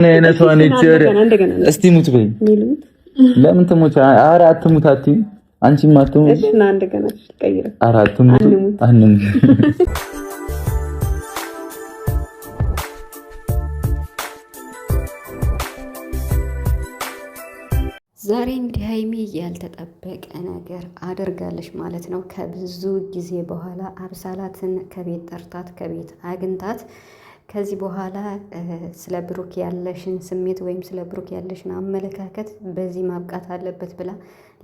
አይነቷን እጀር እስቲ ሙት በይ። ለምን ትሞች? ኧረ አትሙት አትይ። አንቺም አትሙት። እሺ ና እንደገና ቀይረ። ኧረ አትሙት አንሙ። ዛሬ እንግዲህ ሀይሚ ያልተጠበቀ ነገር አድርጋለች ማለት ነው። ከብዙ ጊዜ በኋላ አብሳላትን ከቤት ጠርታት ከቤት አግኝታት ከዚህ በኋላ ስለ ብሩክ ያለሽን ስሜት ወይም ስለ ብሩክ ያለሽን አመለካከት በዚህ ማብቃት አለበት ብላ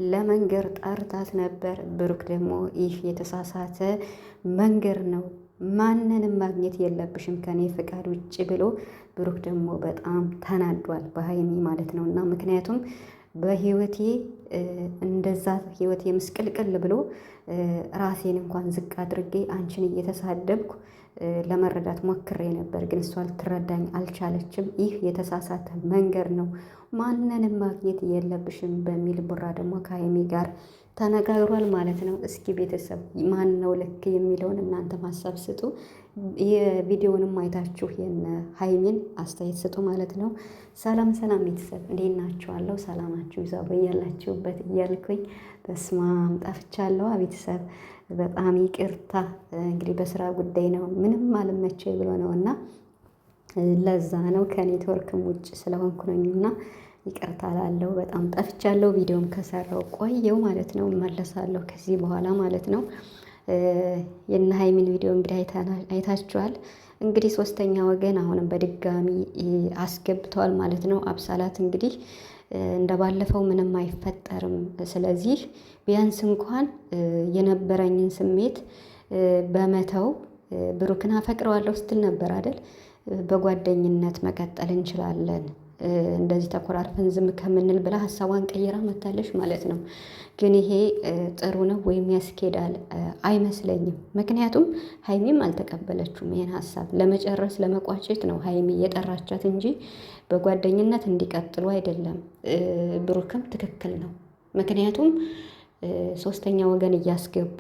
ለመንገር ጠርታት ነበር። ብሩክ ደግሞ ይህ የተሳሳተ መንገር ነው፣ ማንንም ማግኘት የለብሽም ከኔ ፍቃድ ውጭ ብሎ ብሩክ ደግሞ በጣም ተናዷል በሀይሚ ማለት ነው። እና ምክንያቱም በህይወቴ እንደዛ ህይወቴ ምስቅልቅል ብሎ ራሴን እንኳን ዝቅ አድርጌ አንቺን እየተሳደብኩ ለመረዳት ሞክሬ ነበር፣ ግን እሷ ልትረዳኝ አልቻለችም። ይህ የተሳሳተ መንገድ ነው፣ ማንንም ማግኘት የለብሽም በሚል ቡራ ደግሞ ከሀይሚ ጋር ተነጋግሯል ማለት ነው። እስኪ ቤተሰብ ማን ነው ልክ የሚለውን እናንተ ሀሳብ ስጡ። የቪዲዮንም አይታችሁ የነ ሀይሚን አስተያየት ስጡ ማለት ነው። ሰላም ሰላም ቤተሰብ እንዴት ናችኋለሁ? ሰላማችሁ ይዛው በያላችሁበት እያልኩኝ በስማም ጠፍቻለሁ ቤተሰብ በጣም ይቅርታ። እንግዲህ በስራ ጉዳይ ነው ምንም አልመቸኝ ብሎ ነው እና ለዛ ነው ከኔትወርክም ውጭ ስለሆንኩ ነኝና ይቅርታ ላለው በጣም ጠፍቻለሁ። ቪዲዮም ከሰራው ቆየው ማለት ነው። እመለሳለሁ ከዚህ በኋላ ማለት ነው። የነ ሀይሚን ቪዲዮ እንግዲህ አይታችኋል። እንግዲህ ሶስተኛ ወገን አሁንም በድጋሚ አስገብተዋል ማለት ነው። አብሳላት እንግዲህ እንደባለፈው ምንም አይፈጠርም፣ ስለዚህ ቢያንስ እንኳን የነበረኝን ስሜት በመተው ብሩክን አፈቅረዋለሁ ስትል ነበር አይደል? በጓደኝነት መቀጠል እንችላለን እንደዚህ ተኮራርፈን ዝም ከምንል ብላ ሀሳቧን ቀይራ መታለች ማለት ነው። ግን ይሄ ጥሩ ነው ወይም ያስኬዳል አይመስለኝም። ምክንያቱም ሀይሚም አልተቀበለችውም ይሄን ሀሳብ። ለመጨረስ ለመቋጨት ነው ሀይሚ የጠራቻት እንጂ በጓደኝነት እንዲቀጥሉ አይደለም። ብሩክም ትክክል ነው። ምክንያቱም ሶስተኛ ወገን እያስገቡ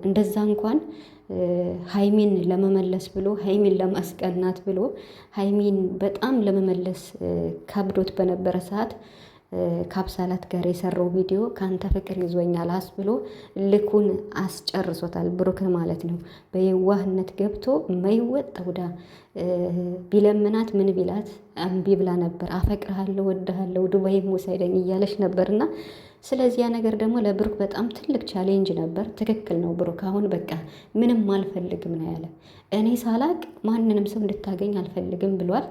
እንደዛ እንኳን ሀይሚን ለመመለስ ብሎ ሀይሚን ለማስቀናት ብሎ ሀይሚን በጣም ለመመለስ ከብዶት በነበረ ሰዓት ከአብሳላት ጋር የሰራው ቪዲዮ ከአንተ ፍቅር ይዞኛል ብሎ ልኩን አስጨርሶታል ብሩክን ማለት ነው። በየዋህነት ገብቶ መይወጥ ውዳ ቢለምናት ምን ቢላት እምቢ ብላ ነበር። አፈቅርሃለሁ፣ ወድሃለሁ፣ ዱባይም ውሰደኝ እያለች ነበርና ስለዚህ ያ ነገር ደግሞ ለብሩክ በጣም ትልቅ ቻሌንጅ ነበር። ትክክል ነው ብሩክ አሁን በቃ ምንም አልፈልግም ነው ያለ። እኔ ሳላቅ ማንንም ሰው እንድታገኝ አልፈልግም ብሏል።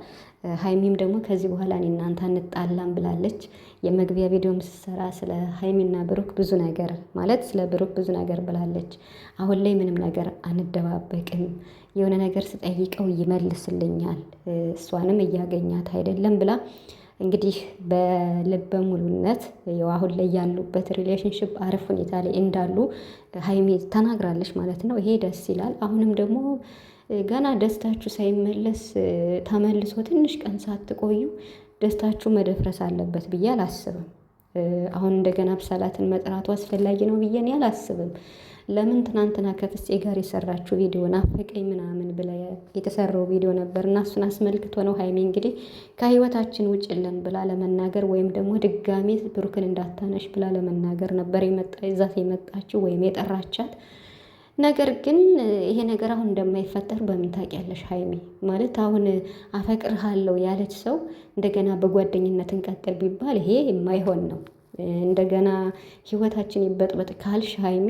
ሀይሚም ደግሞ ከዚህ በኋላ እኔ እናንተ እንጣላም ብላለች። የመግቢያ ቪዲዮም ስትሰራ ስለ ሀይሚና ብሩክ ብዙ ነገር ማለት ስለ ብሩክ ብዙ ነገር ብላለች። አሁን ላይ ምንም ነገር አንደባበቅም፣ የሆነ ነገር ስጠይቀው ይመልስልኛል፣ እሷንም እያገኛት አይደለም ብላ እንግዲህ በልበ ሙሉነት አሁን ላይ ያሉበት ሪሌሽንሽፕ አሪፍ ሁኔታ ላይ እንዳሉ ሀይሚ ተናግራለች ማለት ነው። ይሄ ደስ ይላል። አሁንም ደግሞ ገና ደስታችሁ ሳይመለስ ተመልሶ ትንሽ ቀን ሳትቆዩ ደስታችሁ መደፍረስ አለበት ብዬ አላስብም። አሁን እንደገና አብሳላትን መጥራቱ አስፈላጊ ነው ብዬ እኔ አላስብም። ለምን ትናንትና ከፍፄ ጋር የሰራችው ቪዲዮ ናፈቀኝ ምናምን ብላ የተሰራው ቪዲዮ ነበር እና እሱን አስመልክቶ ነው ሀይሚ እንግዲህ ከህይወታችን ውጭልን ብላ ለመናገር ወይም ደግሞ ድጋሜ ብሩክን እንዳታነሽ ብላ ለመናገር ነበር ይዛት የመጣችው ወይም የጠራቻት። ነገር ግን ይሄ ነገር አሁን እንደማይፈጠር በምን ታውቂያለሽ ሀይሚ? ማለት አሁን አፈቅርሃለሁ ያለች ሰው እንደገና በጓደኝነት እንቀጥል ቢባል ይሄ የማይሆን ነው። እንደገና ህይወታችን ይበጥበጥ ካልሽ ሀይሚ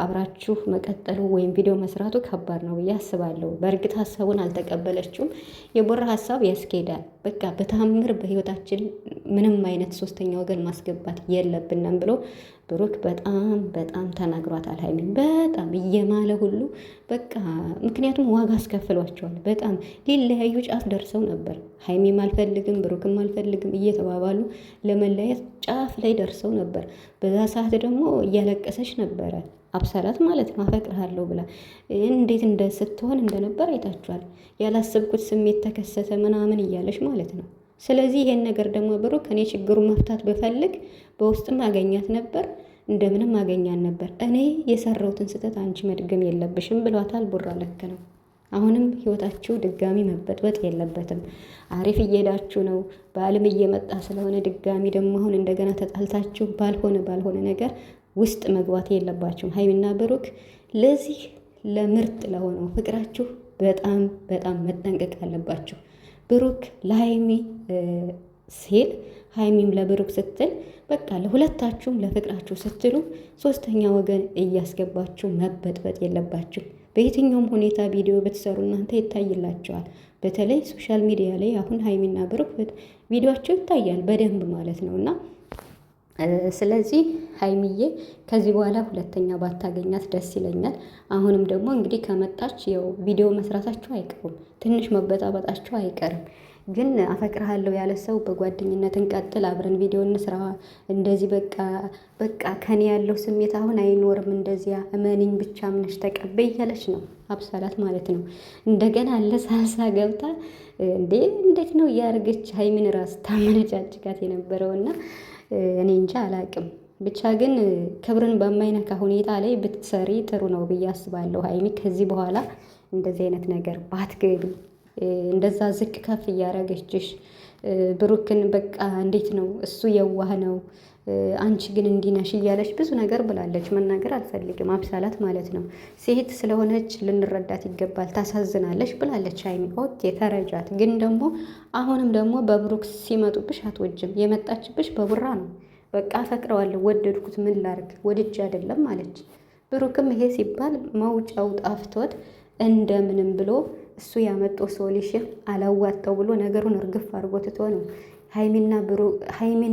አብራችሁ መቀጠሉ ወይም ቪዲዮ መስራቱ ከባድ ነው ብዬ አስባለሁ። በእርግጥ ሀሳቡን አልተቀበለችውም። የቦራ ሀሳብ ያስኬዳል። በቃ በታምር በህይወታችን ምንም አይነት ሶስተኛ ወገን ማስገባት የለብንም ብሎ ብሩክ በጣም ተናግሯታል። ሀይሚን በጣም እየማለ ሁሉ በቃ ምክንያቱም ዋጋ አስከፍሏቸዋል። በጣም ሊለያዩ ጫፍ ደርሰው ነበር። ሀይሚም አልፈልግም ብሩክም አልፈልግም እየተባባሉ ለመለያየት ጫፍ ላይ ደርሰው ነበር። በዛ ሰዓት ደግሞ እያለቀሰች ነበረ አብሳላት ማለት ነው። አፈቅርሃለሁ ብላ እንዴት ስትሆን እንደነበር አይታችኋል። ያላሰብኩት ስሜት ተከሰተ ምናምን እያለች ማለት ነው። ስለዚህ ይሄን ነገር ደግሞ ብሩክ እኔ ችግሩን መፍታት ብፈልግ በውስጥም አገኛት ነበር፣ እንደምንም አገኛን ነበር። እኔ የሰራሁትን ስህተት አንቺ መድገም የለብሽም ብሏታል። ቡራ ልክ ነው። አሁንም ህይወታችሁ ድጋሚ መበጥበጥ የለበትም። አሪፍ እየሄዳችሁ ነው። በዓልም እየመጣ ስለሆነ ድጋሚ ደግሞ አሁን እንደገና ተጣልታችሁ ባልሆነ ነገር ውስጥ መግባት የለባችሁም። ሀይሚና ብሩክ ለዚህ ለምርጥ ለሆነው ፍቅራችሁ በጣም በጣም መጠንቀቅ አለባችሁ። ብሩክ ለሀይሚ ሲል ሀይሚም ለብሩክ ስትል በቃ ለሁለታችሁም ለፍቅራችሁ ስትሉ ሶስተኛ ወገን እያስገባችሁ መበጥበጥ የለባችሁ። በየትኛውም ሁኔታ ቪዲዮ ብትሰሩ እናንተ ይታይላቸዋል። በተለይ ሶሻል ሚዲያ ላይ አሁን ሀይሚና ብሩክ ቪዲዮቸው ይታያል በደንብ ማለት ነው። እና ስለዚህ ሀይሚዬ ከዚህ በኋላ ሁለተኛ ባታገኛት ደስ ይለኛል። አሁንም ደግሞ እንግዲህ ከመጣች ያው ቪዲዮ መስራታችሁ አይቀሩም፣ ትንሽ መበጣበጣችሁ አይቀርም። ግን አፈቅርሃለሁ ያለ ሰው በጓደኝነት እንቀጥል፣ አብረን ቪዲዮ እንስራ፣ እንደዚህ በቃ ከኔ ያለው ስሜት አሁን አይኖርም፣ እንደዚያ እመኒኝ ብቻ ምነሽ ተቀበይ እያለች ነው አብሳላት ማለት ነው። እንደገና አለ ሳልሳ ገብታ እንዴት ነው እያደረገች ሀይሚን ራስ ታመነጫጭቃት የነበረውና እኔ እንጃ አላቅም። ብቻ ግን ክብርን በማይነካ ሁኔታ ላይ ብትሰሪ ጥሩ ነው ብዬ አስባለሁ። ሀይሚ ከዚህ በኋላ እንደዚህ አይነት ነገር ባትገቢ፣ እንደዛ ዝቅ ከፍ እያደረገችሽ ብሩክን በቃ እንዴት ነው እሱ የዋህ ነው አንቺ ግን እንዲነሽ እያለች ብዙ ነገር ብላለች። መናገር አልፈልግም አብሳላት ማለት ነው። ሴት ስለሆነች ልንረዳት ይገባል፣ ታሳዝናለች ብላለች ሀይሚ። ኦኬ ተረጃት። ግን ደግሞ አሁንም ደግሞ በብሩክ ሲመጡብሽ አትወጅም። የመጣችብሽ በቡራ ነው። በቃ አፈቅረዋለሁ፣ ወደድኩት፣ ምን ላርግ፣ ወድጄ አይደለም አለች። ብሩክም ይሄ ሲባል መውጫው ጣፍቶት እንደምንም ብሎ እሱ ያመጣው ሶሉሽን አላዋጣው ብሎ ነገሩን እርግፍ አድርጎ ትቶ ነው ሀይሚን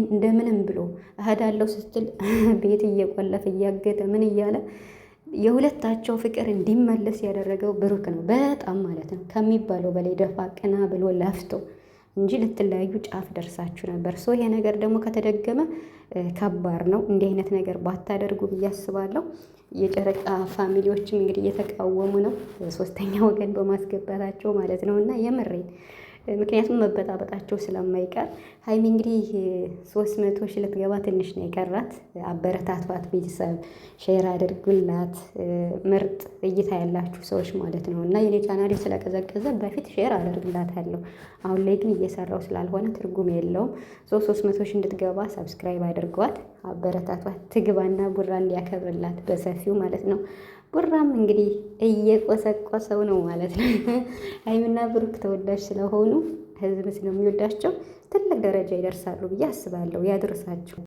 እንደምንም ብሎ እሄዳለሁ ስትል ቤት እየቆለፈ እያገተ ምን እያለ የሁለታቸው ፍቅር እንዲመለስ ያደረገው ብሩክ ነው። በጣም ማለት ነው ከሚባለው በላይ ደፋ ቀና ብሎ ለፍቶ እንጂ ልትለያዩ ጫፍ ደርሳችሁ ነበር። ይሄ ነገር ደግሞ ከተደገመ ከባድ ነው። እንዲህ አይነት ነገር ባታደርጉ ብዬ አስባለሁ። የጨረቃ ፋሚሊዎችም እንግዲህ እየተቃወሙ ነው፣ ሶስተኛ ወገን በማስገባታቸው ማለት ነው። እና የምሬን ምክንያቱም መበጣበጣቸው ስለማይቀር ሀይሚ እንግዲህ 300 ሺህ ልትገባ ትንሽ ነው የቀራት። አበረታቷት፣ ቤተሰብ ሼር አድርጉላት፣ ምርጥ እይታ ያላችሁ ሰዎች ማለት ነው። እና የኔ ቻናሌ ስለቀዘቀዘ በፊት ሼር አደርግላታለሁ። አሁን ላይ ግን እየሰራው ስላልሆነ ትርጉም የለውም። 300 ሺህ እንድትገባ ሰብስክራይብ አድርጓት፣ አበረታቷት፣ ትግባና ቡራ እንዲያከብርላት በሰፊው ማለት ነው። ቡራም እንግዲህ እየቆሰቆሰው ነው ማለት ነው። ሀይሚና ብሩክ ተወዳጅ ስለሆኑ ህዝብ ስለሚወዳቸው ትልቅ ደረጃ ይደርሳሉ ብዬ አስባለሁ። ያድርሳቸው።